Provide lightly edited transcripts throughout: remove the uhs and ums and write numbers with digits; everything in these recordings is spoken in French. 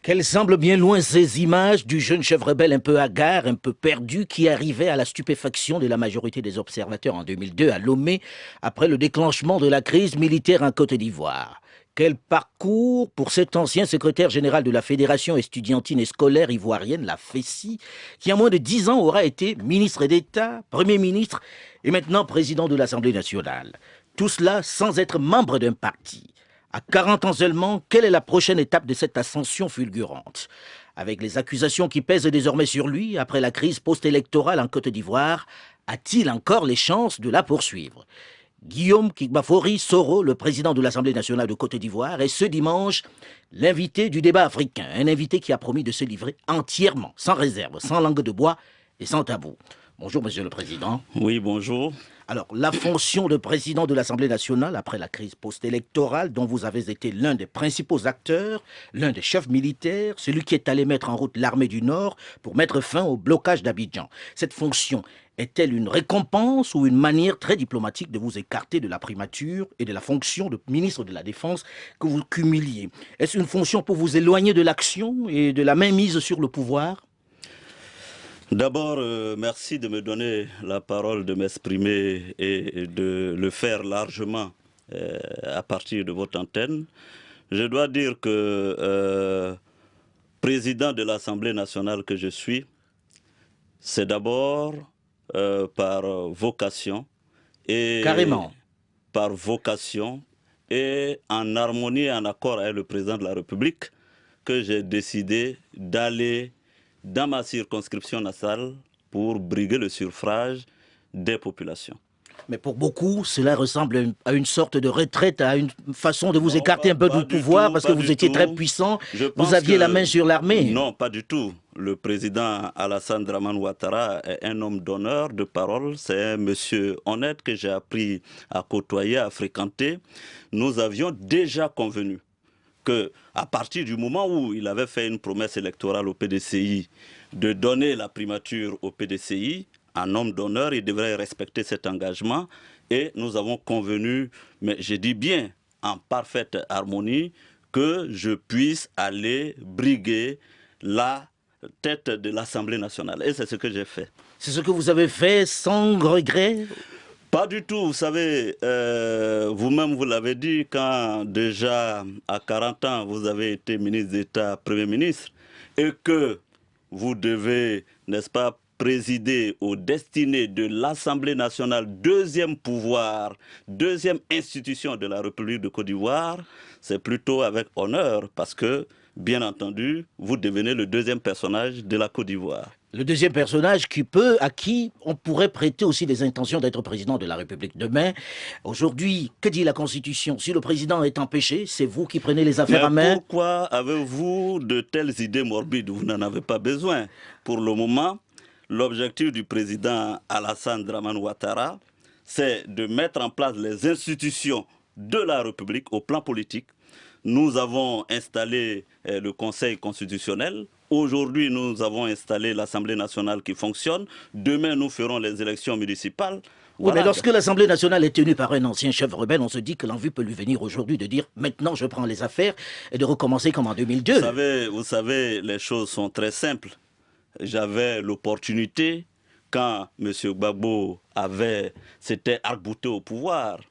Qu'elles semblent bien loin ces images du jeune chef rebelle un peu hagard, un peu perdu, qui arrivait à la stupéfaction de la majorité des observateurs en 2002 à Lomé, après le déclenchement de la crise militaire en Côte d'Ivoire. Quel parcours pour cet ancien secrétaire général de la Fédération estudiantine et scolaire ivoirienne, la FESI, qui en moins de 10 ans aura été ministre d'État, Premier ministre et maintenant président de l'Assemblée nationale. Tout cela sans être membre d'un parti. À 40 ans seulement, quelle est la prochaine étape de cette ascension fulgurante? Avec les accusations qui pèsent désormais sur lui après la crise post-électorale en Côte d'Ivoire, a-t-il encore les chances de la poursuivre? Guillaume Kigbafori Soro, le président de l'Assemblée nationale de Côte d'Ivoire, est ce dimanche l'invité du débat africain, un invité qui a promis de se livrer entièrement, sans réserve, sans langue de bois et sans tabou. Bonjour, Monsieur le Président. Oui, bonjour. Alors, la fonction de président de l'Assemblée nationale après la crise post-électorale, dont vous avez été l'un des principaux acteurs, l'un des chefs militaires, celui qui est allé mettre en route l'armée du Nord pour mettre fin au blocage d'Abidjan. Cette fonction est-elle une récompense ou une manière très diplomatique de vous écarter de la primature et de la fonction de ministre de la Défense que vous cumuliez? Est-ce une fonction pour vous éloigner de l'action et de la mainmise sur le pouvoir? D'abord, merci de me donner la parole, de m'exprimer et de le faire largement à partir de votre antenne. Je dois dire que président de l'Assemblée nationale que je suis, c'est d'abord par vocation et Carrément. par vocation et en harmonie et en accord avec le président de la République que j'ai décidé d'aller dans ma circonscription natale pour briguer le suffrage des populations. Mais pour beaucoup, cela ressemble à une sorte de retraite, à une façon de vous écarter un peu du pouvoir parce que vous étiez très puissant, vous aviez la main sur l'armée. Non, pas du tout. Le président Alassane Dramane Ouattara est un homme d'honneur, de parole. C'est un monsieur honnête que j'ai appris à côtoyer, à fréquenter. Nous avions déjà convenu qu'à partir du moment où il avait fait une promesse électorale au PDCI de donner la primature au PDCI, un homme d'honneur, il devrait respecter cet engagement. Et nous avons convenu, mais je dis bien en parfaite harmonie, que je puisse aller briguer la tête de l'Assemblée nationale. Et c'est ce que j'ai fait. C'est ce que vous avez fait sans regret? Pas du tout, vous savez, vous-même vous l'avez dit, quand déjà à 40 ans vous avez été ministre d'État, Premier ministre, et que vous devez, n'est-ce pas, présider aux destinées de l'Assemblée nationale, deuxième pouvoir, deuxième institution de la République de Côte d'Ivoire, c'est plutôt avec honneur parce que, bien entendu, vous devenez le deuxième personnage de la Côte d'Ivoire. Le deuxième personnage à qui on pourrait prêter aussi des intentions d'être président de la République demain. Aujourd'hui, que dit la Constitution? Si le président est empêché, c'est vous qui prenez les affaires en main. Pourquoi avez-vous de telles idées morbides? Vous n'en avez pas besoin. Pour le moment, l'objectif du président Alassane Dramane Ouattara, c'est de mettre en place les institutions de la République au plan politique. Nous avons installé le Conseil constitutionnel. Aujourd'hui, nous avons installé l'Assemblée nationale qui fonctionne. Demain, nous ferons les élections municipales. Oui, mais lorsque l'Assemblée nationale est tenue par un ancien chef rebelle, on se dit que l'envie peut lui venir aujourd'hui de dire « maintenant je prends les affaires » et de recommencer comme en 2002. Vous savez, les choses sont très simples. J'avais l'opportunité, quand M. Gbagbo s'était arc-bouté au pouvoir,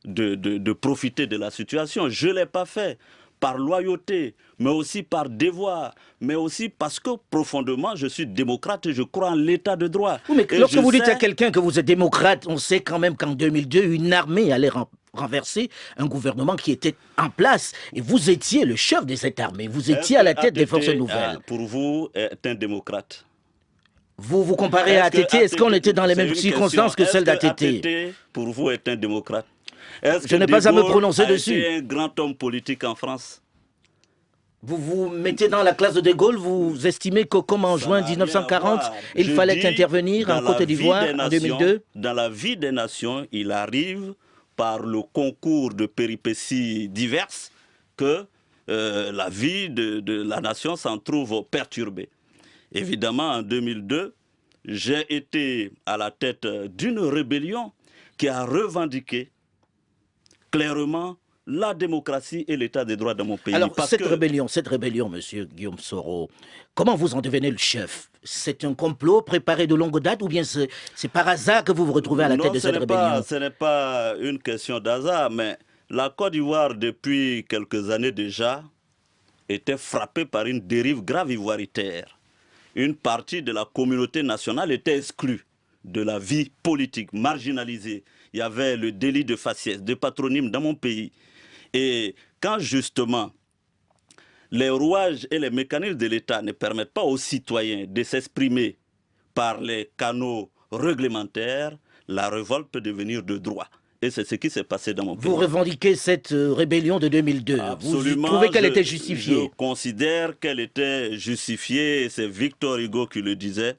de profiter de la situation. Je ne l'ai pas fait par loyauté, mais aussi par devoir, mais aussi parce que profondément, je suis démocrate et je crois en l'état de droit. Oui, mais lorsque vous dites à quelqu'un que vous êtes démocrate, on sait quand même qu'en 2002, une armée allait renverser un gouvernement qui était en place. Et vous étiez le chef de cette armée, vous étiez à la tête des forces nouvelles. Pour vous, est un démocrate. Vous comparez à ATT, est-ce qu'on était dans les mêmes circonstances que celles d'ATT? ATT, pour vous, est un démocrate. Je n'ai pas à me prononcer dessus. Est-ce un grand homme politique en France? Vous vous mettez dans la classe de De Gaulle, vous estimez que comme en juin 1940, il fallait intervenir en Côte d'Ivoire en 2002? Dans la vie des nations, il arrive par le concours de péripéties diverses que la vie de la nation s'en trouve perturbée. Évidemment, en 2002, j'ai été à la tête d'une rébellion qui a revendiqué clairement la démocratie et l'état des droits dans mon pays. Alors, cette rébellion, monsieur Guillaume Soro, comment vous en devenez le chef? C'est un complot préparé de longue date ou bien c'est par hasard que vous vous retrouvez à la tête de cette rébellion? Ce n'est pas une question d'hasard, mais la Côte d'Ivoire, depuis quelques années déjà, était frappée par une dérive grave ivoiritaire. Une partie de la communauté nationale était exclue de la vie politique, marginalisée. Il y avait le délit de faciès, de patronyme dans mon pays. Et quand justement les rouages et les mécanismes de l'État ne permettent pas aux citoyens de s'exprimer par les canaux réglementaires, la révolte peut devenir de droit. Et c'est ce qui s'est passé dans mon pays. Vous revendiquez cette rébellion de 2002. Absolument. Vous trouvez qu'elle était justifiée? Je considère qu'elle était justifiée. C'est Victor Hugo qui le disait,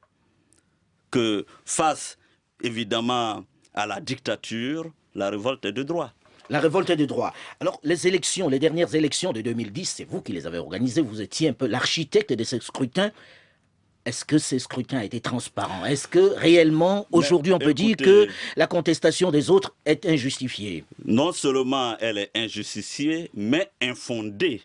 que face évidemment à la dictature, la révolte est de droit. La révolte est de droit. Alors, les élections, les dernières élections de 2010, c'est vous qui les avez organisées, vous étiez un peu l'architecte de ces scrutins. Est-ce que ces scrutins étaient transparents? Est-ce que réellement, aujourd'hui, on peut dire que la contestation des autres est injustifiée? Non seulement elle est injustifiée, mais infondée.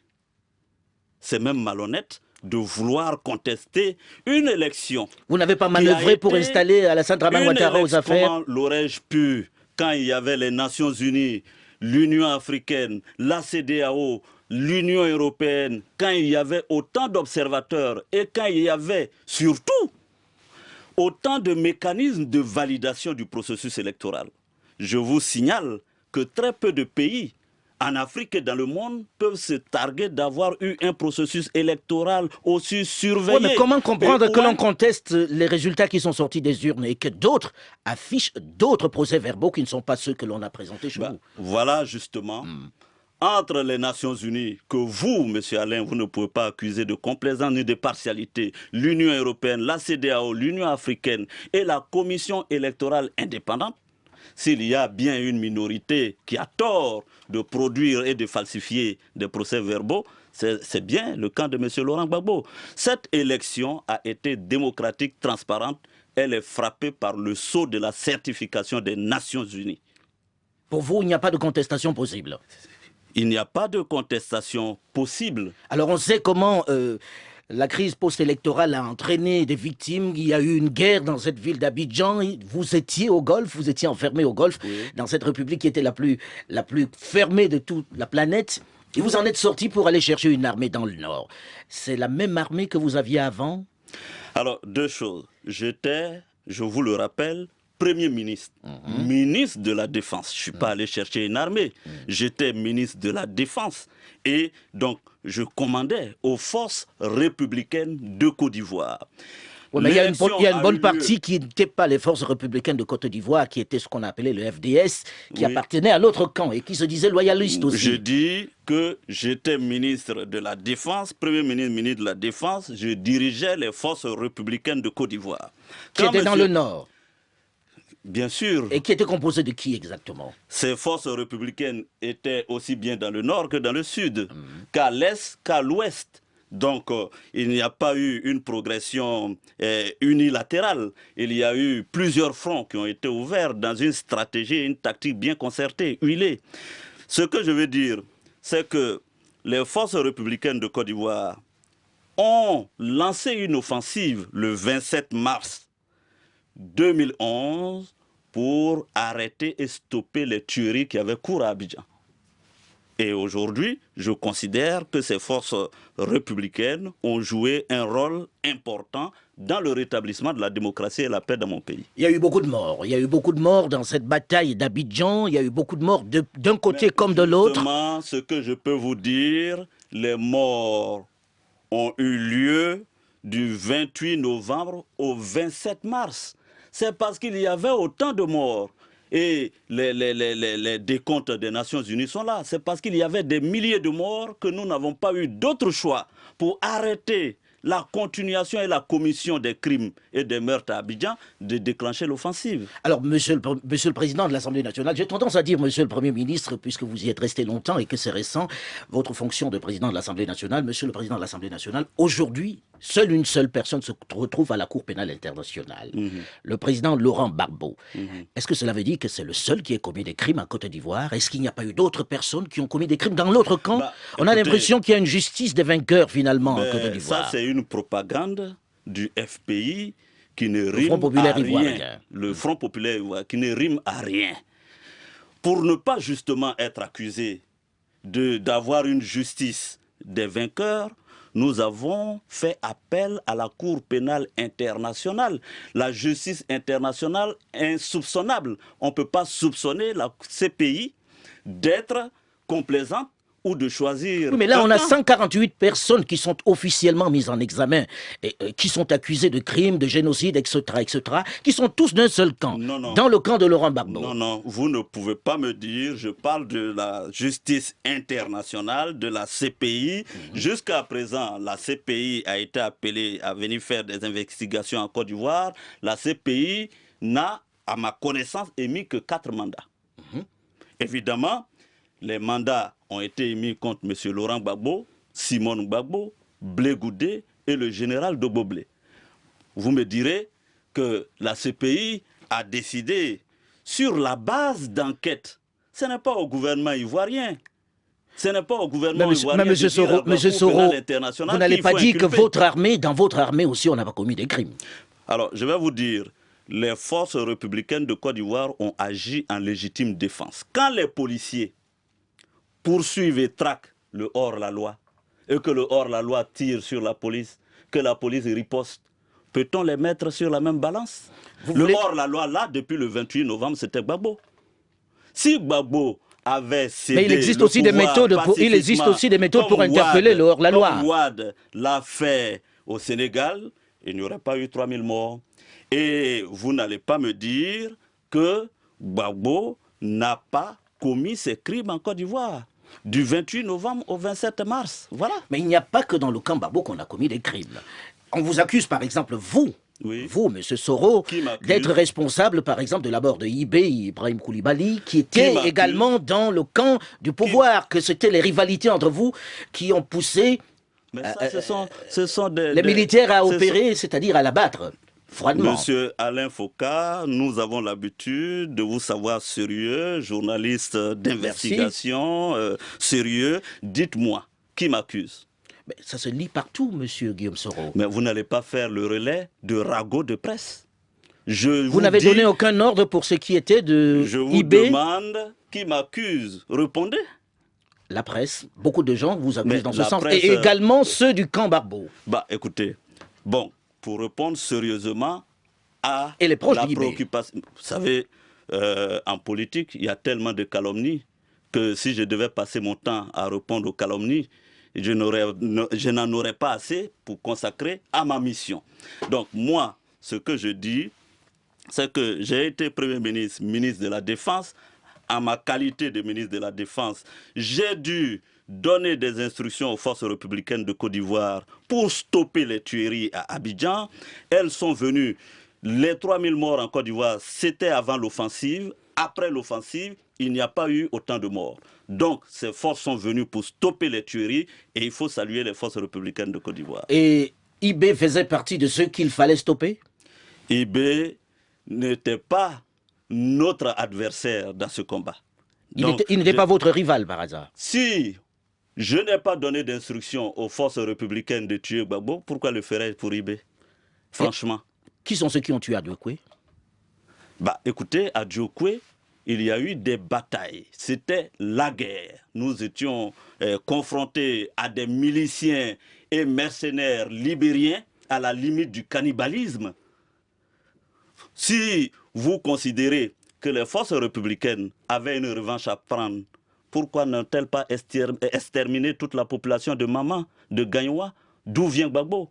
C'est même malhonnête de vouloir contester une élection. Vous n'avez pas manœuvré pour installer Alassane Dramane Ouattara aux affaires? Comment l'aurais-je pu, quand il y avait les Nations Unies, l'Union africaine, la CEDEAO, l'Union européenne, quand il y avait autant d'observateurs et quand il y avait surtout autant de mécanismes de validation du processus électoral. Je vous signale que très peu de pays en Afrique et dans le monde peuvent se targuer d'avoir eu un processus électoral aussi surveillé. Oui, mais comment comprendre que l'on conteste les résultats qui sont sortis des urnes et que d'autres affichent d'autres procès-verbaux qui ne sont pas ceux que l'on a présentés chez vous? Voilà justement, entre les Nations Unies, que vous, M. Alain, vous ne pouvez pas accuser de complaisance ni de partialité, l'Union européenne, la CEDEAO, l'Union africaine et la Commission électorale indépendante, s'il y a bien une minorité qui a tort de produire et de falsifier des procès-verbaux, c'est bien le camp de M. Laurent Gbagbo. Cette élection a été démocratique, transparente. Elle est frappée par le sceau de la certification des Nations Unies. Pour vous, il n'y a pas de contestation possible? Il n'y a pas de contestation possible. Alors on sait comment la crise post-électorale a entraîné des victimes. Il y a eu une guerre dans cette ville d'Abidjan. Vous étiez au Golfe, vous étiez enfermé au Golfe, oui, dans cette république qui était la plus fermée de toute la planète. Et vous en êtes sorti pour aller chercher une armée dans le Nord. C'est la même armée que vous aviez avant? Alors, deux choses. J'étais, je vous le rappelle, Premier ministre, ministre de la Défense. Je ne suis pas allé chercher une armée. J'étais ministre de la Défense. Et donc, je commandais aux forces républicaines de Côte d'Ivoire. Oui, mais il y a une bonne partie qui n'était pas les forces républicaines de Côte d'Ivoire, qui était ce qu'on appelait le FDS, qui appartenait à l'autre camp et qui se disait loyaliste aussi. Je dis que j'étais ministre de la Défense, Premier ministre, ministre de la Défense. Je dirigeais les forces républicaines de Côte d'Ivoire. Qui étaient dans le Nord? Bien sûr. Et qui était composé de qui exactement? Ces forces républicaines étaient aussi bien dans le nord que dans le sud, qu'à l'est qu'à l'ouest. Donc, il n'y a pas eu une progression unilatérale. Il y a eu plusieurs fronts qui ont été ouverts dans une stratégie, une tactique bien concertée, huilée. Ce que je veux dire, c'est que les forces républicaines de Côte d'Ivoire ont lancé une offensive le 27 mars 2011 pour arrêter et stopper les tueries qui avaient cours à Abidjan. Et aujourd'hui, je considère que ces forces républicaines ont joué un rôle important dans le rétablissement de la démocratie et la paix dans mon pays. Il y a eu beaucoup de morts. Il y a eu beaucoup de morts dans cette bataille d'Abidjan. Il y a eu beaucoup de morts d'un côté comme de l'autre. Ce que je peux vous dire, les morts ont eu lieu du 28 novembre au 27 mars. C'est parce qu'il y avait autant de morts. Et les décomptes des Nations Unies sont là. C'est parce qu'il y avait des milliers de morts que nous n'avons pas eu d'autre choix pour arrêter la continuation et la commission des crimes et des meurtres à Abidjan, de déclencher l'offensive. Alors, monsieur le Président de l'Assemblée nationale, j'ai tendance à dire, Monsieur le Premier ministre, puisque vous y êtes resté longtemps et que c'est récent, votre fonction de Président de l'Assemblée nationale, Monsieur le Président de l'Assemblée nationale, aujourd'hui, seule une seule personne se retrouve à la Cour pénale internationale, le Président Laurent Gbagbo. Est-ce que cela veut dire que c'est le seul qui ait commis des crimes en Côte d'Ivoire? Est-ce qu'il n'y a pas eu d'autres personnes qui ont commis des crimes dans l'autre camp? On a l'impression qu'il y a une justice des vainqueurs, finalement, en Côte d'Ivoire. Ça, c'est une propagande du FPI qui ne rime Front populaire à rien. ivoirien. Le Front populaire ivoirien qui ne rime à rien. Pour ne pas justement être accusé d'avoir une justice des vainqueurs, nous avons fait appel à la Cour pénale internationale. La justice internationale est insoupçonnable. On ne peut pas soupçonner la CPI d'être complaisante ou de choisir... Oui, mais là, on a 148 personnes qui sont officiellement mises en examen, et qui sont accusées de crimes, de génocide, etc., qui sont tous d'un seul camp, dans le camp de Laurent Gbagbo. Non, non, vous ne pouvez pas me dire, je parle de la justice internationale, de la CPI. Jusqu'à présent, la CPI a été appelée à venir faire des investigations en Côte d'Ivoire. La CPI n'a, à ma connaissance, émis que 4 mandats. Évidemment, les mandats ont été émis contre M. Laurent Gbagbo, Simone Gbagbo, Blé Goudé et le général Doboblé. Vous me direz que la CPI a décidé sur la base d'enquête. Ce n'est pas au gouvernement ivoirien. Ce n'est pas au gouvernement ivoirien. Mais M. Soro, vous n'allez pas dire que votre armée, dans votre armée aussi, on n'a pas commis des crimes. Alors, je vais vous dire, les forces républicaines de Côte d'Ivoire ont agi en légitime défense. Quand les policiers poursuivent et traquent le hors-la-loi, et que le hors-la-loi tire sur la police, que la police riposte, peut-on les mettre sur la même balance? Le hors-la-loi, là, depuis le 28 novembre, c'était Gbagbo. Si Gbagbo avait cédé... Mais il existe aussi des méthodes pour interpeller le hors-la-loi. Comme Wade l'a fait au Sénégal, il n'y aurait pas eu 3000 morts. Et vous n'allez pas me dire que Gbagbo n'a pas commis ces crimes en Côte d'Ivoire. Du 28 novembre au 27 mars. Voilà. Mais il n'y a pas que dans le camp Gbagbo qu'on a commis des crimes. On vous accuse, par exemple, vous, M. Soro, d'être responsable, par exemple, de la mort de Ibrahim Koulibaly, qui était également dans le camp du pouvoir, que c'était les rivalités entre vous qui ont poussé les militaires à opérer, c'est-à-dire à l'abattre. Froidement. Monsieur Alain Foucault, nous avons l'habitude de vous savoir sérieux, journaliste d'investigation, sérieux. Dites-moi, qui m'accuse? Mais ça se lit partout, monsieur Guillaume Soro. Mais vous n'allez pas faire le relais de ragots de presse. Vous n'avez donné aucun ordre pour ce qui était de Je vous demande qui m'accuse. Répondez. La presse, beaucoup de gens vous accusent dans ce sens. Et également ceux du camp Gbagbo. Bah écoutez, bon, pour répondre sérieusement à la préoccupation. Vous savez, en politique, il y a tellement de calomnies que si je devais passer mon temps à répondre aux calomnies, je n'en aurais pas assez pour consacrer à ma mission. Donc moi, ce que je dis, c'est que j'ai été Premier ministre, ministre de la Défense. En ma qualité de ministre de la Défense, j'ai dû donner des instructions aux forces républicaines de Côte d'Ivoire pour stopper les tueries à Abidjan. Elles sont venues. Les 3000 morts en Côte d'Ivoire, c'était avant l'offensive. Après l'offensive, il n'y a pas eu autant de morts. Donc, ces forces sont venues pour stopper les tueries et il faut saluer les forces républicaines de Côte d'Ivoire. Et IB faisait partie de ceux qu'il fallait stopper? IB n'était pas notre adversaire dans ce combat. Il n'était pas votre rival par hasard? Si je n'ai pas donné d'instruction aux forces républicaines de tuer Gbagbo, pourquoi le ferais-je pour IB? Franchement. Qui sont ceux qui ont tué Adjokwe? Bah écoutez, à Adjokwe, il y a eu des batailles. C'était la guerre. Nous étions confrontés à des miliciens et mercenaires libériens à la limite du cannibalisme. Si vous considérez que les forces républicaines avaient une revanche à prendre, pourquoi n'ont-elles pas exterminé toute la population de Mama, de Gagnoua? D'où vient Gbagbo?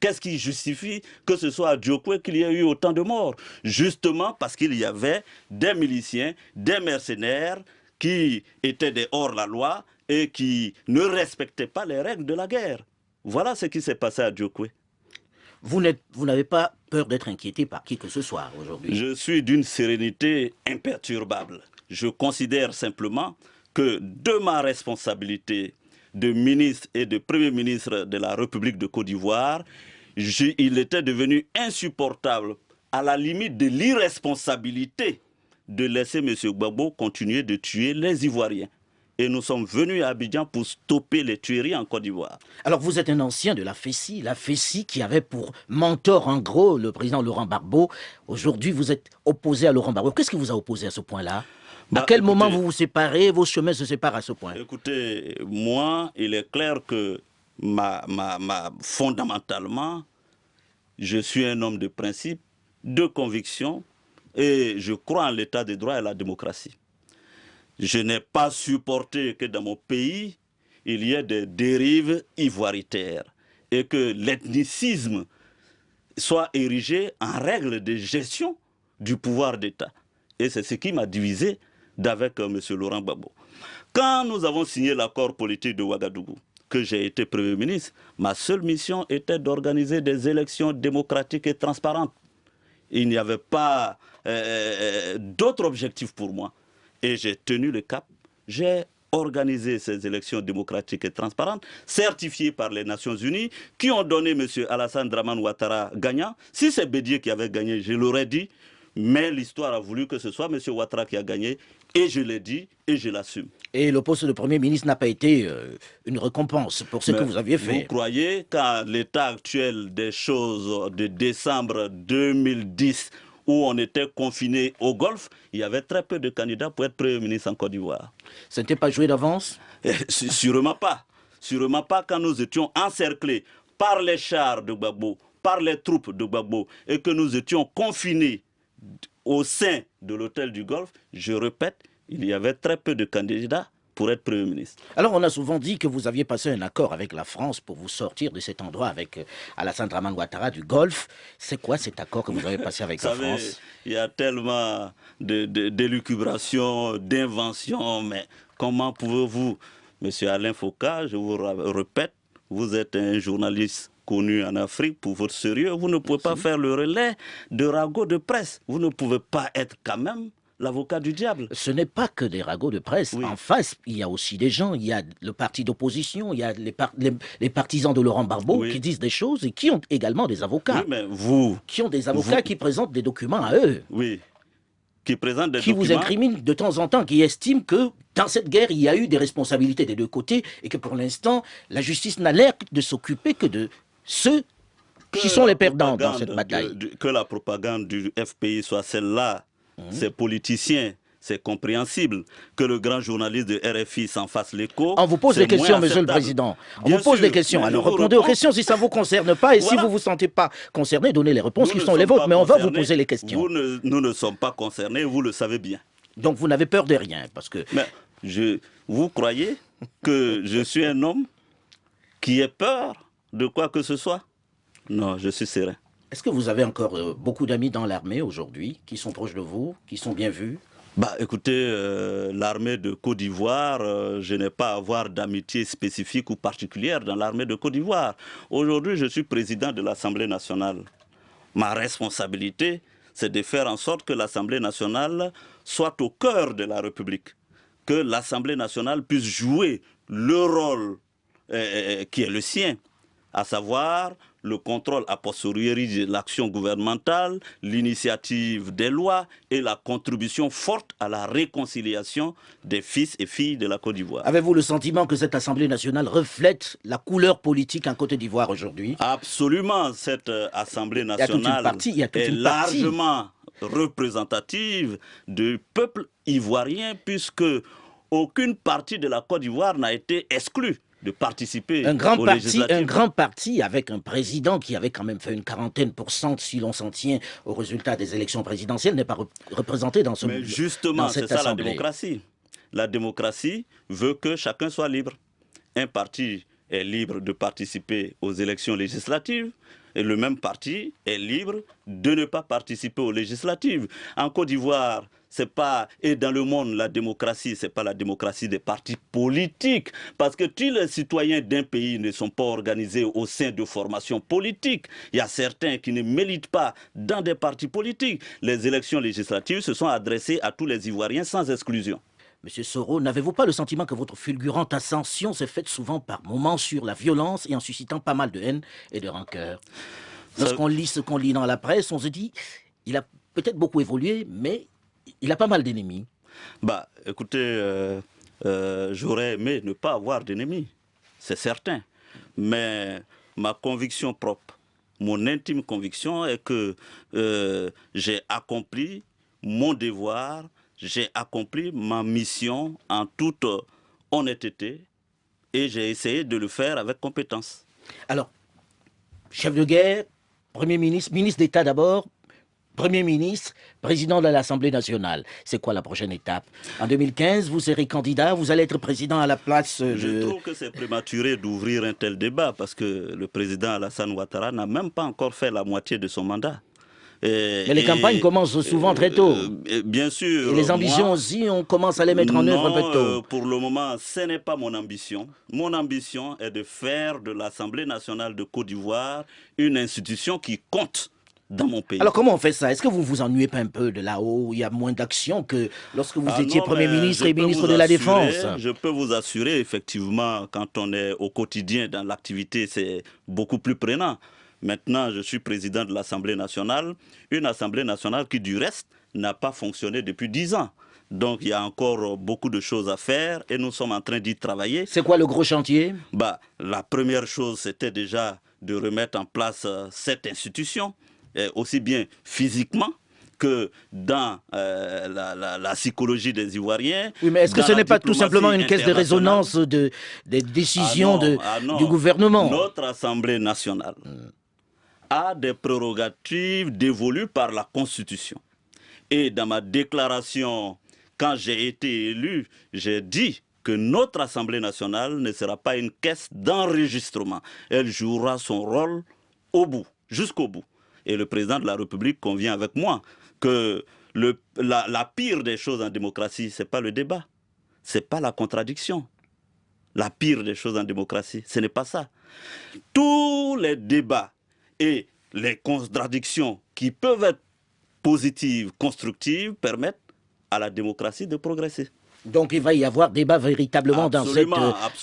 Qu'est-ce qui justifie que ce soit à Adjokwe qu'il y ait eu autant de morts? Justement parce qu'il y avait des miliciens, des mercenaires qui étaient des hors-la-loi et qui ne respectaient pas les règles de la guerre. Voilà ce qui s'est passé à Djokwe. Vous n'avez pas peur d'être inquiété par qui que ce soit aujourd'hui? Je suis d'une sérénité imperturbable. Je considère simplement que de ma responsabilité de ministre et de Premier ministre de la République de Côte d'Ivoire, il était devenu insupportable, à la limite de l'irresponsabilité, de laisser M. Gbagbo continuer de tuer les Ivoiriens. Et nous sommes venus à Abidjan pour stopper les tueries en Côte d'Ivoire. Alors vous êtes un ancien de la FECI qui avait pour mentor en gros le président Laurent Gbagbo. Aujourd'hui vous êtes opposé à Laurent Gbagbo. Qu'est-ce qui vous a opposé à ce point-là? À quel moment vous vous séparez, vos chemins se séparent à ce point? Écoutez, moi, il est clair que fondamentalement, je suis un homme de principe, de conviction, et je crois en l'état de droit et à la démocratie. Je n'ai pas supporté que dans mon pays, il y ait des dérives ivoiritaires et que l'ethnicisme soit érigé en règle de gestion du pouvoir d'État. Et c'est ce qui m'a divisé d'avec M. Laurent Gbagbo. Quand nous avons signé l'accord politique de Ouagadougou, que j'ai été Premier ministre, ma seule mission était d'organiser des élections démocratiques et transparentes. Il n'y avait pas d'autre objectif pour moi. Et j'ai tenu le cap. J'ai organisé ces élections démocratiques et transparentes, certifiées par les Nations Unies, qui ont donné M. Alassane Dramane Ouattara gagnant. Si c'est Bédier qui avait gagné, je l'aurais dit. Mais l'histoire a voulu que ce soit M. Ouattara qui a gagné. Et je l'ai dit et je l'assume. Et le poste de Premier ministre n'a pas été une récompense pour ce que vous aviez fait? Vous croyez qu'à l'état actuel des choses de décembre 2010, où on était confiné au Golfe, il y avait très peu de candidats pour être Premier ministre en Côte d'Ivoire. Ce n'était pas joué d'avance? Sûrement pas. Sûrement pas quand nous étions encerclés par les chars de Gbagbo, par les troupes de Gbagbo, et que nous étions confinés au sein de l'hôtel du Golfe. Je répète, il y avait très peu de candidats pour être Premier ministre. Alors on a souvent dit que vous aviez passé un accord avec la France pour vous sortir de cet endroit avec Alassane Dramane Ouattara du Golfe. C'est quoi cet accord que vous avez passé avec la France? Il y a tellement d'élucubrations, d'inventions, mais comment pouvez-vous, Monsieur Alain Foka, je vous répète, vous êtes un journaliste connu en Afrique pour votre sérieux, vous ne pouvez pas faire le relais de ragots de presse. Vous ne pouvez pas être quand même l'avocat du diable. Ce n'est pas que des ragots de presse. Oui. En face, il y a aussi des gens, il y a le parti d'opposition, il y a les partisans de Laurent Gbagbo qui disent des choses et qui ont également des avocats. Oui, mais vous... Qui ont des avocats qui présentent des documents à eux. Oui. Qui présentent des documents. Qui vous incriminent de temps en temps, qui estiment que dans cette guerre, il y a eu des responsabilités des deux côtés et que pour l'instant, la justice n'a l'air de s'occuper que de ceux qui sont les perdants dans cette bataille. Que la propagande du FPI soit celle-là, ces politiciens, c'est compréhensible. Que le grand journaliste de RFI s'en fasse l'écho. On vous pose des questions, Monsieur le Président. On vous pose des questions. Alors répondez aux questions si ça ne vous concerne pas. Et si vous ne vous sentez pas concerné, donnez les réponses qui sont les vôtres. Mais on va vous poser les questions. Nous ne sommes pas concernés, vous le savez bien. Donc vous n'avez peur de rien parce que... Mais vous croyez que je suis un homme qui ait peur de quoi que ce soit? Non, je suis serein. Est-ce que vous avez encore beaucoup d'amis dans l'armée aujourd'hui, qui sont proches de vous, qui sont bien vus? Écoutez, l'armée de Côte d'Ivoire, je n'ai pas à avoir d'amitié spécifique ou particulière dans l'armée de Côte d'Ivoire. Aujourd'hui, je suis président de l'Assemblée nationale. Ma responsabilité, c'est de faire en sorte que l'Assemblée nationale soit au cœur de la République. Que l'Assemblée nationale puisse jouer le rôle qui est le sien, à savoir le contrôle a posteriori de l'action gouvernementale, l'initiative des lois et la contribution forte à la réconciliation des fils et filles de la Côte d'Ivoire. Avez-vous le sentiment que cette Assemblée nationale reflète la couleur politique en Côte d'Ivoire aujourd'hui? Absolument, cette Assemblée nationale est largement représentative du peuple ivoirien puisque aucune partie de la Côte d'Ivoire n'a été exclue de participer aux législatives. Un grand parti avec un président qui avait quand même fait une 40%, si l'on s'en tient au résultat des élections présidentielles, n'est pas représenté dans ce. Mais justement, c'est ça la démocratie. La démocratie veut que chacun soit libre. Un parti est libre de participer aux élections législatives et le même parti est libre de ne pas participer aux législatives. En Côte d'Ivoire, Et dans le monde, la démocratie, c'est pas la démocratie des partis politiques. Parce que tous les citoyens d'un pays ne sont pas organisés au sein de formations politiques. Il y a certains qui ne militent pas dans des partis politiques. Les élections législatives se sont adressées à tous les Ivoiriens sans exclusion. Monsieur Soro, n'avez-vous pas le sentiment que votre fulgurante ascension s'est faite souvent par moments sur la violence et en suscitant pas mal de haine et de rancœur? Lorsqu'on lit ce qu'on lit dans la presse, on se dit, il a peut-être beaucoup évolué, mais il a pas mal d'ennemis. Bah, écoutez, j'aurais aimé ne pas avoir d'ennemis, c'est certain. Mais ma conviction propre, mon intime conviction est que j'ai accompli mon devoir, j'ai accompli ma mission en toute honnêteté et j'ai essayé de le faire avec compétence. Alors, chef de guerre, Premier ministre, ministre d'État d'abord, Premier ministre, président de l'Assemblée nationale. C'est quoi la prochaine étape? En 2015, vous serez candidat, vous allez être président à la place de... Je trouve que c'est prématuré d'ouvrir un tel débat parce que le président Alassane Ouattara n'a même pas encore fait la moitié de son mandat. Mais les campagnes commencent souvent très tôt. Bien sûr. Et les ambitions aussi, on commence à les mettre en œuvre un peu tôt. Pour le moment, ce n'est pas mon ambition. Mon ambition est de faire de l'Assemblée nationale de Côte d'Ivoire une institution qui compte dans mon pays. Alors comment on fait ça? Est-ce que vous vous ennuyez pas un peu de là-haut où il y a moins d'action que lorsque vous étiez Premier ministre et ministre de la Défense? Je peux vous assurer, effectivement, quand on est au quotidien dans l'activité, c'est beaucoup plus prenant. Maintenant, je suis président de l'Assemblée nationale, une Assemblée nationale qui, du reste, n'a pas fonctionné depuis 10 ans. Donc, il y a encore beaucoup de choses à faire et nous sommes en train d'y travailler. C'est quoi le gros chantier? La première chose, c'était déjà de remettre en place cette institution, aussi bien physiquement que dans la psychologie des Ivoiriens. Oui, mais est-ce que ce n'est pas tout simplement une caisse de résonance des décisions du gouvernement? Notre Assemblée nationale a des prérogatives dévolues par la Constitution. Et dans ma déclaration, quand j'ai été élu, j'ai dit que notre Assemblée nationale ne sera pas une caisse d'enregistrement. Elle jouera son rôle au bout, jusqu'au bout. Et le président de la République convient avec moi que la pire des choses en démocratie, ce n'est pas le débat, ce n'est pas la contradiction. La pire des choses en démocratie, ce n'est pas ça. Tous les débats et les contradictions qui peuvent être positives, constructives, permettent à la démocratie de progresser. Donc il va y avoir débat véritablement dans cette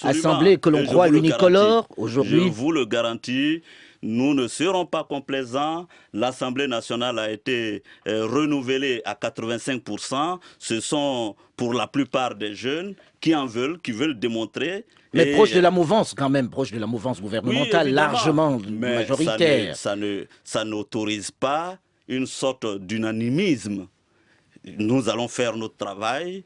assemblée que l'on croit unicolore aujourd'hui. Je vous le garantis, nous ne serons pas complaisants. L'Assemblée nationale a été renouvelée à 85%. Ce sont pour la plupart des jeunes qui en veulent, qui veulent démontrer. Mais proche de la mouvance quand même, proche de la mouvance gouvernementale, oui, largement majoritaire. Ça n'autorise pas une sorte d'unanimisme. Nous allons faire notre travail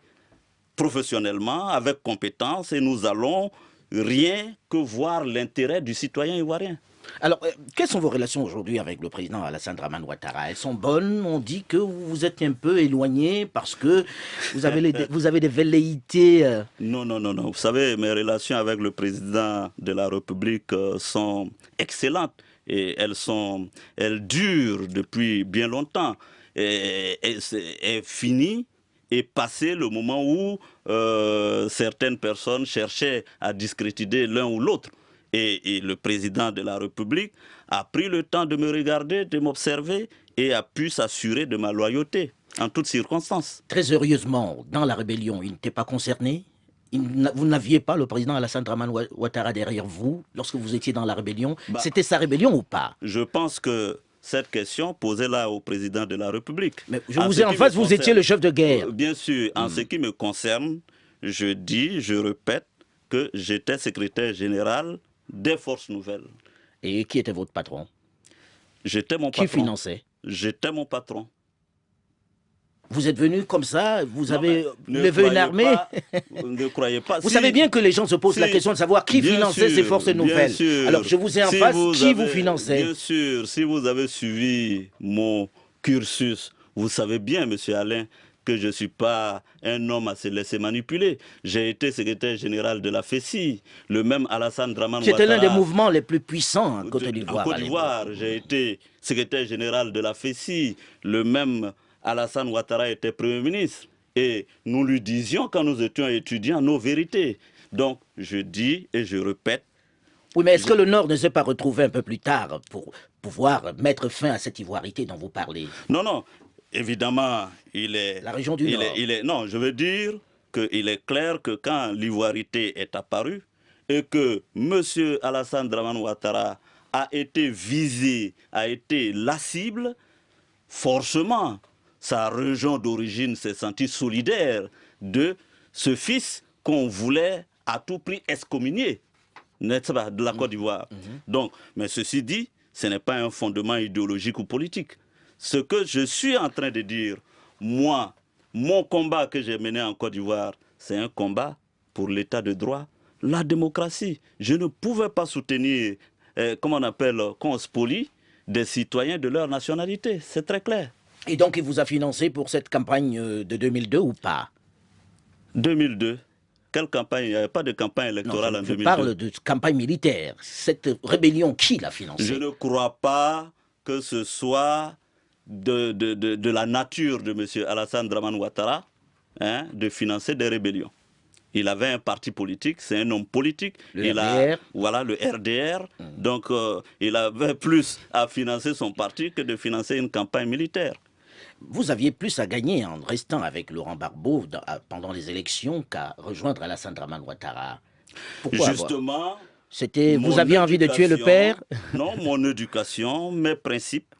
professionnellement, avec compétence, et nous allons rien que voir l'intérêt du citoyen ivoirien. Alors, quelles sont vos relations aujourd'hui avec le président Alassane Dramane Ouattara? Elles sont bonnes? On dit que vous êtes un peu éloigné parce que vous avez des velléités... Non. Vous savez, mes relations avec le président de la République sont excellentes. Et elles durent depuis bien longtemps. Et c'est fini. Et passé le moment où certaines personnes cherchaient à discréditer l'un ou l'autre. Et le président de la République a pris le temps de me regarder, de m'observer et a pu s'assurer de ma loyauté en toutes circonstances. Très heureusement, dans la rébellion, il n'était pas concerné? Vous n'aviez pas le président Alassane Dramane Ouattara derrière vous lorsque vous étiez dans la rébellion? C'était sa rébellion ou pas? Je pense que cette question, posez-la au président de la République. Mais je vous ai en face, vous étiez le chef de guerre. Bien sûr, en ce qui me concerne, je dis, je répète, que j'étais secrétaire général des Forces Nouvelles. Et qui était votre patron? J'étais mon patron. Qui finançait? J'étais mon patron. Vous êtes venu comme ça, vous avez levé une armée. Ne croyez pas. Vous savez bien que les gens se posent la question de savoir qui finançait ces forces nouvelles. Alors je vous ai en face, qui vous finançait? Bien sûr, si vous avez suivi mon cursus, vous savez bien, monsieur Alain, que je ne suis pas un homme à se laisser manipuler. J'ai été secrétaire général de la FECI, le même Alassane Dramane Ouattara. C'était l'un des mouvements les plus puissants en Côte d'Ivoire. En Côte d'Ivoire, j'ai été secrétaire général de la FECI, le même Alassane Ouattara était Premier ministre. Et nous lui disions, quand nous étions étudiants, nos vérités. Donc, je dis et je répète. Oui, mais est-ce que le Nord ne s'est pas retrouvé un peu plus tard pour pouvoir mettre fin à cette ivoirité dont vous parlez? Non, non, évidemment, il est... La région du Nord. Non, je veux dire qu'il est clair que quand l'ivoirité est apparue et que M. Alassane Dramane Ouattara a été visé, a été la cible, forcément, sa région d'origine s'est sentie solidaire de ce fils qu'on voulait à tout prix excommunier, n'est-ce pas, de la Côte d'Ivoire. Donc, mais ceci dit, ce n'est pas un fondement idéologique ou politique. Ce que je suis en train de dire, moi, mon combat que j'ai mené en Côte d'Ivoire, c'est un combat pour l'état de droit, la démocratie. Je ne pouvais pas soutenir, comment on appelle, qu'on spolie des citoyens de leur nationalité. C'est très clair. Et donc, il vous a financé pour cette campagne de 2002 ou pas? 2002. Quelle campagne? Il n'y avait pas de campagne électorale en 2002. Je parle de campagne militaire. Cette rébellion, qui l'a financée? Je ne crois pas que ce soit de la nature de M. Alassane Dramane Ouattara de financer des rébellions. Il avait un parti politique, c'est un homme politique. Le RDR. Voilà, le RDR. Donc, il avait plus à financer son parti que de financer une campagne militaire. Vous aviez plus à gagner en restant avec Laurent Gbagbo pendant les élections qu'à rejoindre Alassane Dramane Ouattara. Pourquoi? Justement, vous aviez envie de tuer le père? Non, mon éducation, mes principes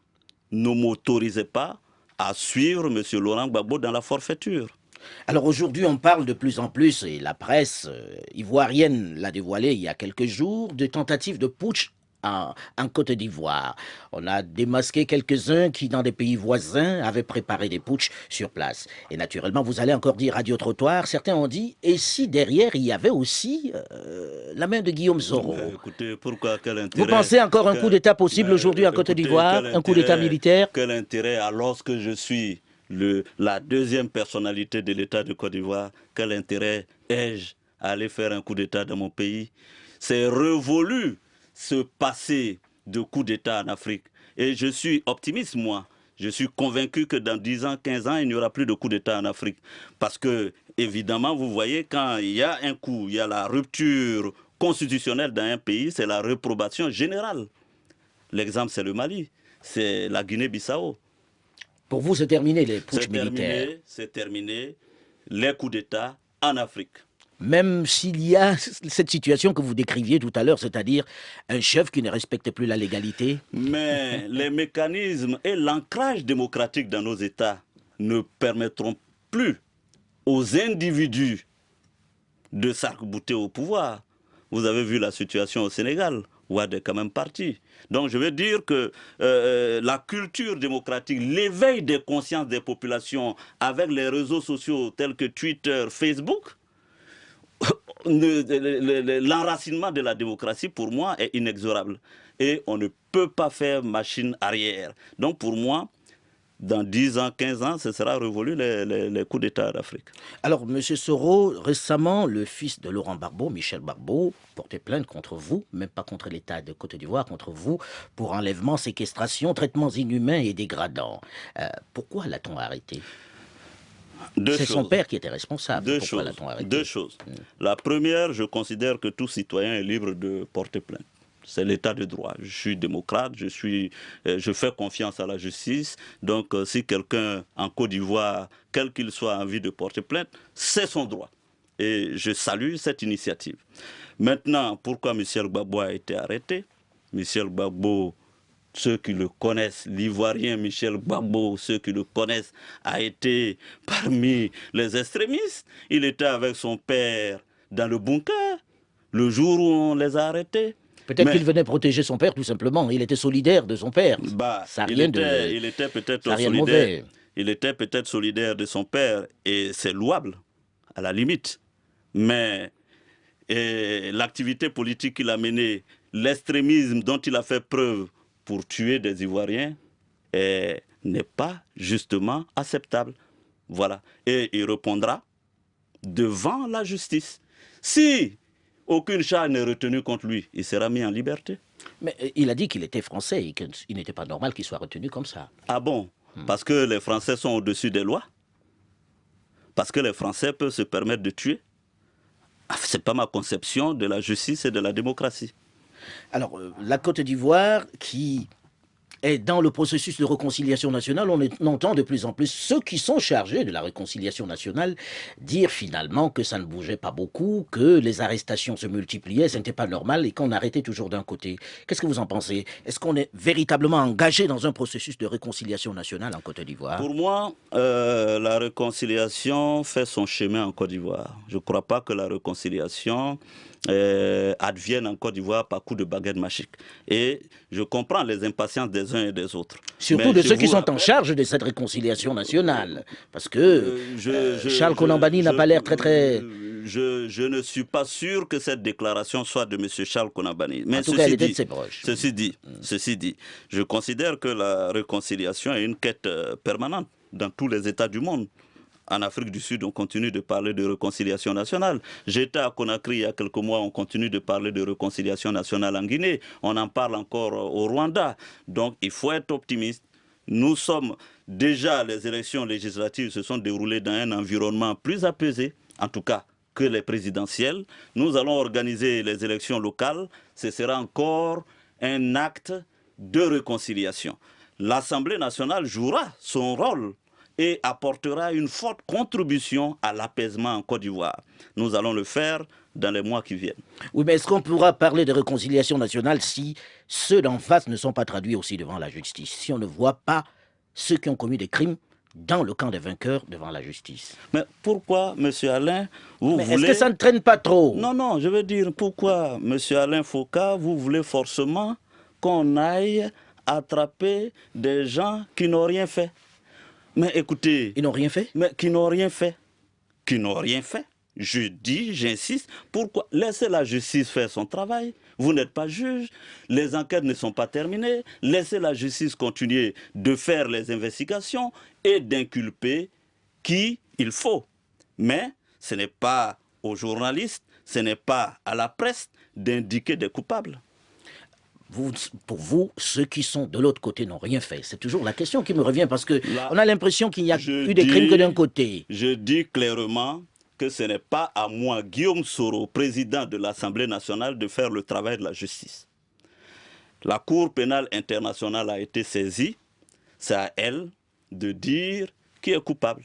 ne m'autorisaient pas à suivre M. Laurent Gbagbo dans la forfaiture. Alors aujourd'hui, on parle de plus en plus, et la presse ivoirienne l'a dévoilé il y a quelques jours, de tentatives de putsch en Côte d'Ivoire. On a démasqué quelques-uns qui, dans des pays voisins, avaient préparé des putschs sur place. Et naturellement, vous allez encore dire radio-trottoir, certains ont dit, et si derrière, il y avait aussi la main de Guillaume Soro? Écoutez, pourquoi, quel intérêt? Vous pensez encore un coup d'État possible aujourd'hui en Côte d'Ivoire? Un coup d'État militaire? Quel intérêt, alors que je suis la deuxième personnalité de l'État de Côte d'Ivoire, quel intérêt ai-je à aller faire un coup d'État dans mon pays? C'est révolu ce passé de coup d'État en Afrique. Et je suis optimiste, moi. Je suis convaincu que dans 10 ans, 15 ans, il n'y aura plus de coup d'État en Afrique. Parce que, évidemment, vous voyez, quand il y a un coup, il y a la rupture constitutionnelle dans un pays, c'est la réprobation générale. L'exemple, c'est le Mali, c'est la Guinée-Bissau. Pour vous, c'est terminé les putschs militaires? C'est terminé les coups d'État en Afrique. Même s'il y a cette situation que vous décriviez tout à l'heure, c'est-à-dire un chef qui ne respecte plus la légalité? Mais les mécanismes et l'ancrage démocratique dans nos États ne permettront plus aux individus de s'arc-bouter au pouvoir. Vous avez vu la situation au Sénégal, Wade est quand même parti. Donc je veux dire que la culture démocratique, l'éveil des consciences des populations avec les réseaux sociaux tels que Twitter, Facebook, l'enracinement de la démocratie, pour moi, est inexorable. Et on ne peut pas faire machine arrière. Donc, pour moi, dans 10 ans, 15 ans, ce sera révolu les coups d'État d'Afrique. Alors, M. Soro, récemment, le fils de Laurent Gbagbo, Michel Gbagbo, portait plainte contre vous, même pas contre l'État de Côte d'Ivoire, contre vous, pour enlèvement, séquestration, traitements inhumains et dégradants. Pourquoi l'a-t-on arrêté? C'est son père qui était responsable. Pourquoi l'a-t-on arrêté? Deux choses. La première, je considère que tout citoyen est libre de porter plainte. C'est l'état de droit. Je suis démocrate, je fais confiance à la justice. Donc, si quelqu'un en Côte d'Ivoire, quel qu'il soit, a envie de porter plainte, c'est son droit. Et je salue cette initiative. Maintenant, pourquoi Michel Gbagbo a été arrêté? Michel Gbagbo, ceux qui le connaissent, l'Ivoirien Michel Gbagbo, ceux qui le connaissent, a été parmi les extrémistes. Il était avec son père dans le bunker le jour où on les a arrêtés. Peut-être qu'il venait protéger son père, tout simplement. Il était solidaire de son père. Il était peut-être solidaire de son père, et c'est louable, à la limite. Mais l'activité politique qu'il a menée, l'extrémisme dont il a fait preuve pour tuer des Ivoiriens, n'est pas justement acceptable. Voilà. Et il répondra devant la justice. Si aucune charge n'est retenue contre lui, il sera mis en liberté. Mais il a dit qu'il était français et qu'il n'était pas normal qu'il soit retenu comme ça. Ah bon? Parce que les Français sont au-dessus des lois. Parce que les Français peuvent se permettre de tuer. Ce n'est pas ma conception de la justice et de la démocratie. Alors, la Côte d'Ivoire qui est dans le processus de réconciliation nationale, on entend de plus en plus ceux qui sont chargés de la réconciliation nationale dire finalement que ça ne bougeait pas beaucoup, que les arrestations se multipliaient, ce n'était pas normal et qu'on arrêtait toujours d'un côté. Qu'est-ce que vous en pensez? Est-ce qu'on est véritablement engagé dans un processus de réconciliation nationale en Côte d'Ivoire? Pour moi, la réconciliation fait son chemin en Côte d'Ivoire. Je ne crois pas que la réconciliation advienne en Côte d'Ivoire par coup de baguette magique. Et je comprends les impatiences des uns et des autres. Surtout de ceux qui sont en charge de cette réconciliation nationale. Parce que Charles Konan-Banny n'a pas l'air très... Je ne suis pas sûr que cette déclaration soit de M. Charles Konan-Banny. Mais en tout cas, elle était de ses proches. Ceci dit, je considère que la réconciliation est une quête permanente dans tous les États du monde. En Afrique du Sud, on continue de parler de réconciliation nationale. J'étais à Conakry il y a quelques mois, on continue de parler de réconciliation nationale en Guinée. On en parle encore au Rwanda. Donc, il faut être optimiste. Nous sommes déjà, les élections législatives se sont déroulées dans un environnement plus apaisé, en tout cas que les présidentielles. Nous allons organiser les élections locales. Ce sera encore un acte de réconciliation. L'Assemblée nationale jouera son rôle et apportera une forte contribution à l'apaisement en Côte d'Ivoire. Nous allons le faire dans les mois qui viennent. Oui, mais est-ce qu'on pourra parler de réconciliation nationale si ceux d'en face ne sont pas traduits aussi devant la justice, si on ne voit pas ceux qui ont commis des crimes dans le camp des vainqueurs devant la justice? Mais pourquoi, M. Alain, vous voulez... Est-ce que ça ne traîne pas trop? Non, je veux dire, pourquoi, M. Alain Foucault, vous voulez forcément qu'on aille attraper des gens qui n'ont rien fait? Mais écoutez... Ils n'ont rien fait? Mais qui n'ont rien fait. Qui n'ont rien fait. Je dis, j'insiste, pourquoi? Laissez la justice faire son travail. Vous n'êtes pas juge. Les enquêtes ne sont pas terminées. Laissez la justice continuer de faire les investigations et d'inculper qui il faut. Mais ce n'est pas aux journalistes, ce n'est pas à la presse d'indiquer des coupables. Pour vous, ceux qui sont de l'autre côté n'ont rien fait. C'est toujours la question qui me revient parce qu'on a l'impression qu'il n'y a eu des crimes que d'un côté. Je dis clairement que ce n'est pas à moi, Guillaume Soro, président de l'Assemblée nationale, de faire le travail de la justice. La Cour pénale internationale a été saisie. C'est à elle de dire qui est coupable.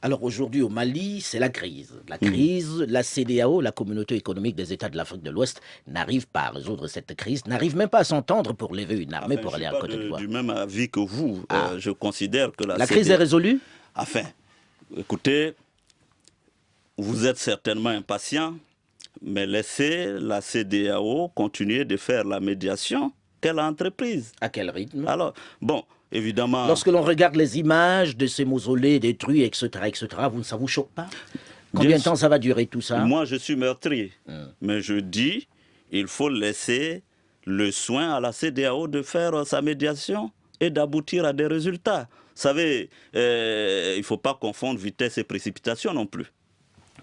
Alors aujourd'hui au Mali, c'est la crise. La crise, la CEDEAO, la Communauté économique des États de l'Afrique de l'Ouest, n'arrive pas à résoudre cette crise, n'arrive même pas à s'entendre pour lever une armée pour aller à Côte d'Ivoire. Je ne suis pas du même avis que vous. Je considère que la crise est résolue? Enfin, écoutez, vous êtes certainement impatient, mais laissez la CEDEAO continuer de faire la médiation qu'elle a entreprise. À quel rythme? Alors, bon... Évidemment. Lorsque l'on regarde les images de ces mausolées détruits, etc., ça vous choque pas? Combien de temps ça va durer tout ça? Moi, je suis meurtrier. Mais je dis, il faut laisser le soin à la CEDEAO de faire sa médiation et d'aboutir à des résultats. Vous savez, il ne faut pas confondre vitesse et précipitation non plus.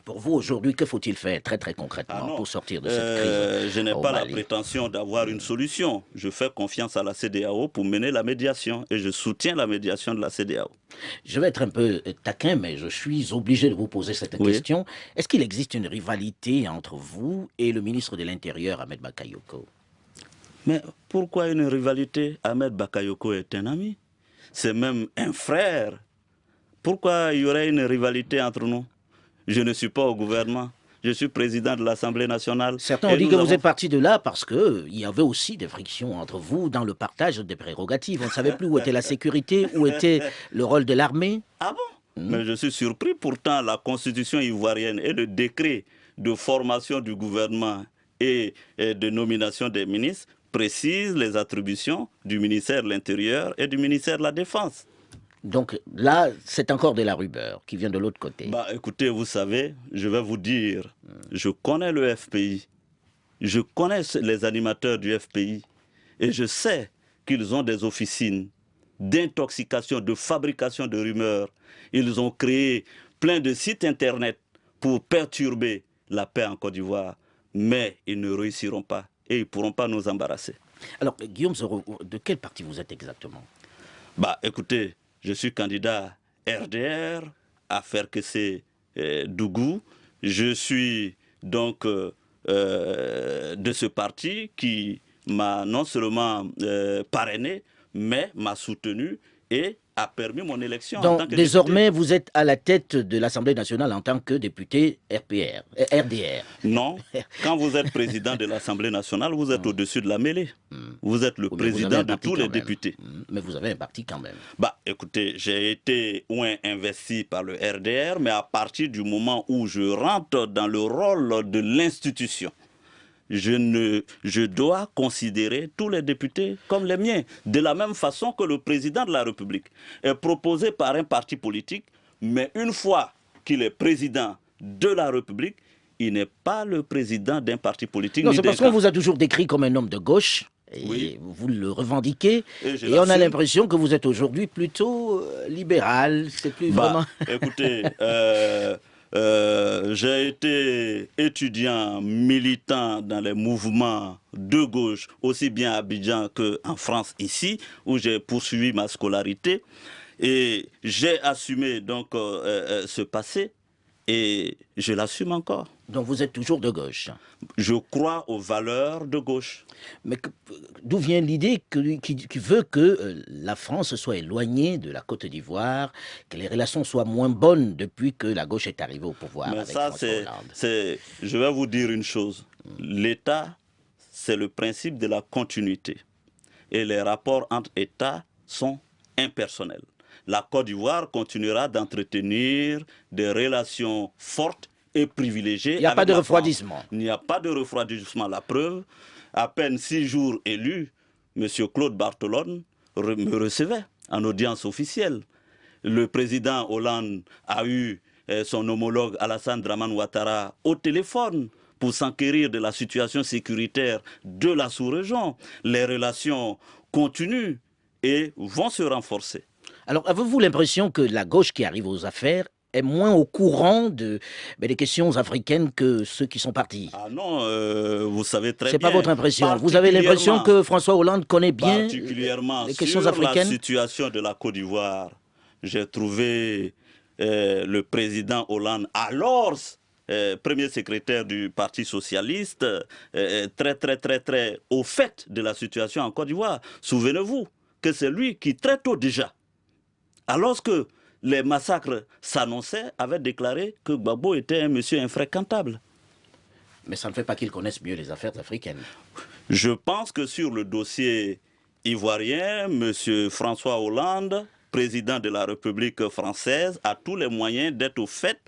Pour vous, aujourd'hui, que faut-il faire très très concrètement pour sortir de cette crise? Je n'ai pas la prétention d'avoir une solution. Je fais confiance à la CEDEAO pour mener la médiation et je soutiens la médiation de la CEDEAO. Je vais être un peu taquin, mais je suis obligé de vous poser cette question. Est-ce qu'il existe une rivalité entre vous et le ministre de l'Intérieur, Ahmed Bakayoko? Mais pourquoi une rivalité? Ahmed Bakayoko est un ami. C'est même un frère. Pourquoi il y aurait une rivalité entre nous? Je ne suis pas au gouvernement. Je suis président de l'Assemblée nationale. Certains ont dit que vous êtes parti de là parce qu'il y avait aussi des frictions entre vous dans le partage des prérogatives. On ne savait plus où était la sécurité, où était le rôle de l'armée. Ah bon? Mais je suis surpris. Pourtant, la constitution ivoirienne et le décret de formation du gouvernement et de nomination des ministres précisent les attributions du ministère de l'Intérieur et du ministère de la Défense. Donc là, c'est encore de la rumeur qui vient de l'autre côté. Bah, écoutez, vous savez, je vais vous dire, je connais le FPI, je connais les animateurs du FPI et je sais qu'ils ont des officines d'intoxication, de fabrication de rumeurs. Ils ont créé plein de sites internet pour perturber la paix en Côte d'Ivoire, mais ils ne réussiront pas et ils ne pourront pas nous embarrasser. Alors, Guillaume Soro, de quel parti vous êtes exactement? Bah, écoutez, Je suis candidat RDR à Ferkessé Dougou. Je suis donc de ce parti qui m'a non seulement parrainé, mais m'a soutenu et a permis mon élection en Donc, tant que désormais, député. vous êtes à la tête de l'Assemblée nationale en tant que député RDR. Non, quand vous êtes président de l'Assemblée nationale, vous êtes au-dessus de la mêlée. Vous êtes le Oui, mais vous avez président un de parti tous les quand même. députés. Mais vous avez un parti quand même. Bah, écoutez, j'ai été investi par le RDR, mais à partir du moment où je rentre dans le rôle de l'institution, je dois considérer tous les députés comme les miens, de la même façon que le président de la République est proposé par un parti politique, mais une fois qu'il est président de la République, il n'est pas le président d'un parti politique Non, ni c'est d'un parce qu'on camp. vous a toujours décrit comme un homme de gauche. Et Oui. vous le revendiquez. Et je Et on a l'assume. l'impression que vous êtes aujourd'hui plutôt libéral. C'est plus Bah, vraiment... écoutez, j'ai été étudiant militant dans les mouvements de gauche, aussi bien à Abidjan qu'en France ici, où j'ai poursuivi ma scolarité. Et j'ai assumé donc ce passé et je l'assume encore. Donc vous êtes toujours de gauche. Je crois aux valeurs de gauche. Mais d'où vient l'idée qui veut que la France soit éloignée de la Côte d'Ivoire, que les relations soient moins bonnes depuis que la gauche est arrivée au pouvoir Mais avec ça, François Hollande? je vais vous dire une chose. L'État, c'est le principe de la continuité. Et les rapports entre États sont impersonnels. La Côte d'Ivoire continuera d'entretenir des relations fortes et privilégiées. Il n'y a pas de refroidissement. Il n'y a pas de refroidissement. La preuve, à peine 6 jours élu, M. Claude Barthelone me recevait en audience officielle. Le président Hollande a eu son homologue Alassane Dramane Ouattara au téléphone pour s'enquérir de la situation sécuritaire de la sous-région. Les relations continuent et vont se renforcer. Alors, avez-vous l'impression que la gauche qui arrive aux affaires est moins au courant des questions africaines que ceux qui sont partis? Ah non, vous savez très bien. C'est pas votre impression. Vous avez l'impression que François Hollande connaît bien particulièrement les questions sur africaines? la situation de la Côte d'Ivoire. J'ai trouvé le président Hollande, alors premier secrétaire du Parti socialiste, très au fait de la situation en Côte d'Ivoire. Souvenez-vous que c'est lui qui, très tôt déjà, alors que les massacres s'annonçaient, avait déclaré que Gbagbo était un monsieur infréquentable. Mais ça ne fait pas qu'ils connaissent mieux les affaires africaines. Je pense que sur le dossier ivoirien, M. François Hollande, président de la République française, a tous les moyens d'être au fait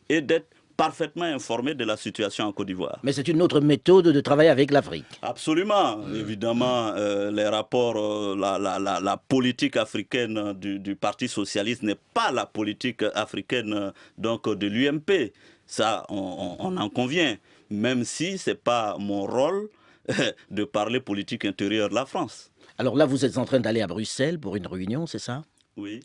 et d'être parfaitement informé de la situation en Côte d'Ivoire. Mais c'est une autre méthode de travailler avec l'Afrique. Absolument. Évidemment, les rapports, la politique africaine du Parti socialiste n'est pas la politique africaine donc, de l'UMP. Ça, on en convient. Même si ce n'est pas mon rôle de parler politique intérieure de la France. Alors là, vous êtes en train d'aller à Bruxelles pour une réunion, c'est ça? Oui.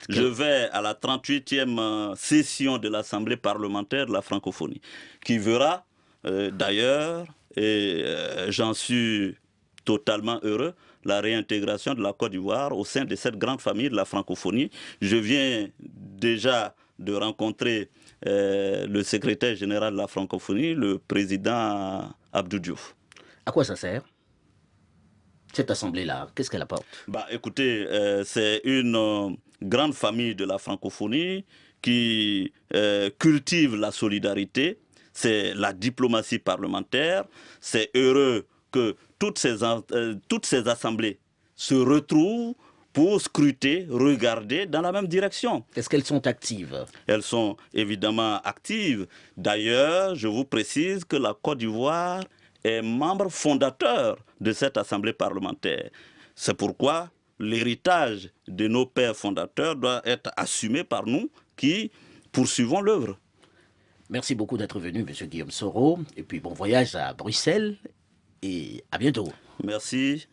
Je vais à la 38e session de l'Assemblée parlementaire de la francophonie, qui verra d'ailleurs, et j'en suis totalement heureux, la réintégration de la Côte d'Ivoire au sein de cette grande famille de la francophonie. Je viens déjà de rencontrer le secrétaire général de la francophonie, le président Abdou Diouf. À quoi ça sert, cette assemblée-là? Qu'est-ce qu'elle apporte? Bah, écoutez, c'est une grande famille de la francophonie qui cultive la solidarité, c'est la diplomatie parlementaire. C'est heureux que toutes ces assemblées se retrouvent pour scruter, regarder dans la même direction. Est-ce qu'elles sont actives? Elles sont évidemment actives. D'ailleurs, je vous précise que la Côte d'Ivoire est membre fondateur de cette assemblée parlementaire. C'est pourquoi l'héritage de nos pères fondateurs doit être assumé par nous qui poursuivons l'œuvre. Merci beaucoup d'être venu, M. Guillaume Soro. Et puis bon voyage à Bruxelles et à bientôt. Merci.